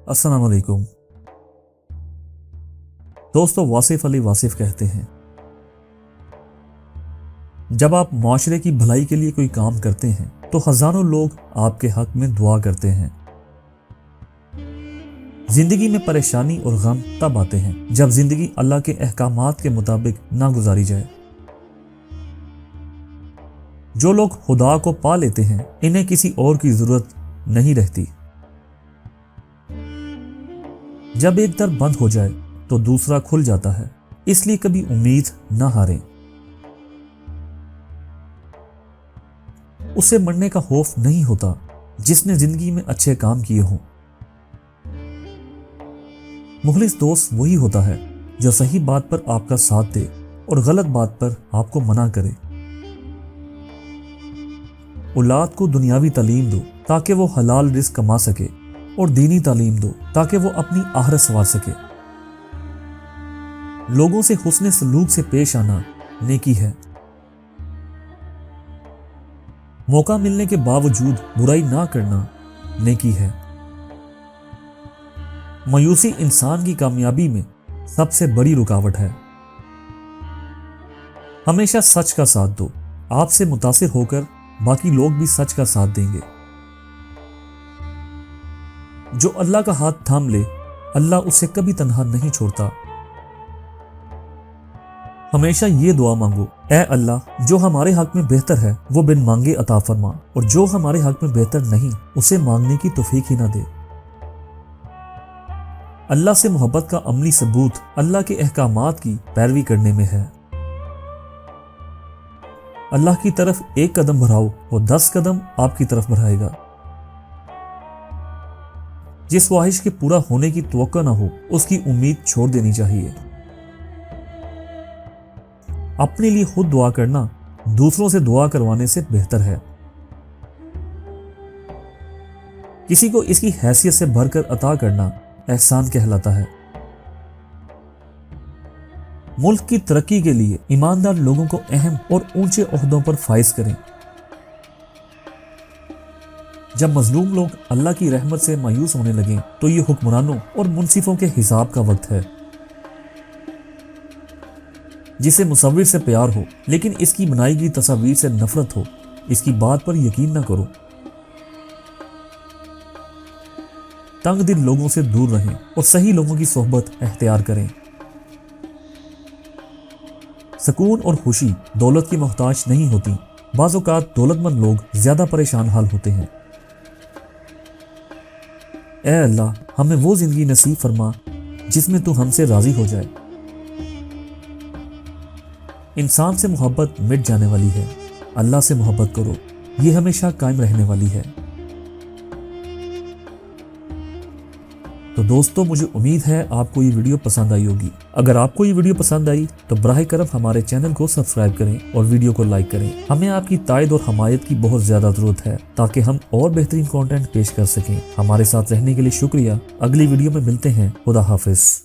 अस्सलाम वालेकुम दोस्तों, वासिफ अली वासिफ कहते हैं, जब आप माशरे की भलाई के लिए कोई काम करते हैं तो हजारों लोग आपके हक में दुआ करते हैं। जिंदगी में परेशानी और गम तब आते हैं जब जिंदगी अल्लाह के अहकामात के मुताबिक ना गुजारी जाए। जो लोग खुदा को पा लेते हैं, इन्हें किसी और की जरूरत नहीं रहती। जब एक दर बंद हो जाए तो दूसरा खुल जाता है, इसलिए कभी उम्मीद ना हारें। उसे मरने का खौफ नहीं होता जिसने जिंदगी में अच्छे काम किए हों। मुखलिस दोस्त वही होता है जो सही बात पर आपका साथ दे और गलत बात पर आपको मना करे। औलाद को दुनियावी तालीम दो ताकि वो हलाल रिस्क कमा सके, और दीनी तालीम दो ताकि वो अपनी आखिरत संवार सके। लोगों से हुस्ने सलूक से पेश आना नेकी है। मौका मिलने के बावजूद बुराई ना करना नेकी है। मायूसी इंसान की कामयाबी में सबसे बड़ी रुकावट है। हमेशा सच का साथ दो। आपसे मुतासिर होकर बाकी लोग भी सच का साथ देंगे। जो अल्लाह का हाथ थाम ले, अल्लाह उसे कभी तन्हा नहीं छोड़ता। हमेशा ये दुआ मांगो, ऐ अल्लाह, जो हमारे हक में बेहतर है वो बिन मांगे अता फरमा, और जो हमारे हक में बेहतर नहीं उसे मांगने की तौफीक ही ना दे। अल्लाह से मोहब्बत का अमली सबूत अल्लाह के अहकामात की पैरवी करने में है। अल्लाह की तरफ एक कदम बढ़ाओ, वो 10 कदम आपकी तरफ बढ़ाएगा। जिस ख्वाहिश के पूरा होने की तवक्को ना हो, उसकी उम्मीद छोड़ देनी चाहिए। अपने लिए खुद दुआ करना दूसरों से दुआ करवाने से बेहतर है। किसी को इसकी हैसियत से भरकर अता करना एहसान कहलाता है। मुल्क की तरक्की के लिए ईमानदार लोगों को अहम और ऊंचे ओहदों पर फाइज करें। जब मजलूम लोग अल्लाह की रहमत से मायूस होने लगें तो ये हुक्मरानों और मुनसिफों के हिसाब का वक्त है। जिसे मुसव्विर से प्यार हो लेकिन इसकी बनाई गई तस्वीर से नफरत हो, इसकी बात पर यकीन न करो। तंग दिल लोगों से दूर रहें और सही लोगों की सोहबत अख्तियार करें। सुकून और खुशी दौलत की मोहताज नहीं होती। बाज़ औक़ात दौलतमंद लोग ज्यादा परेशान हाल होते हैं। ऐ अल्लाह, हमें वो जिंदगी नसीब फरमा जिसमें तू हमसे राजी हो जाए। इंसान से मोहब्बत मिट जाने वाली है, अल्लाह से मोहब्बत करो, ये हमेशा कायम रहने वाली है। तो दोस्तों, मुझे उम्मीद है आपको ये वीडियो पसंद आई होगी। अगर आपको ये वीडियो पसंद आई तो बराह करम हमारे चैनल को सब्सक्राइब करें और वीडियो को लाइक करें। हमें आपकी तायद और हमायत की बहुत ज्यादा जरूरत है ताकि हम और बेहतरीन कंटेंट पेश कर सकें। हमारे साथ रहने के लिए शुक्रिया। अगली वीडियो में मिलते हैं। खुदा हाफिज।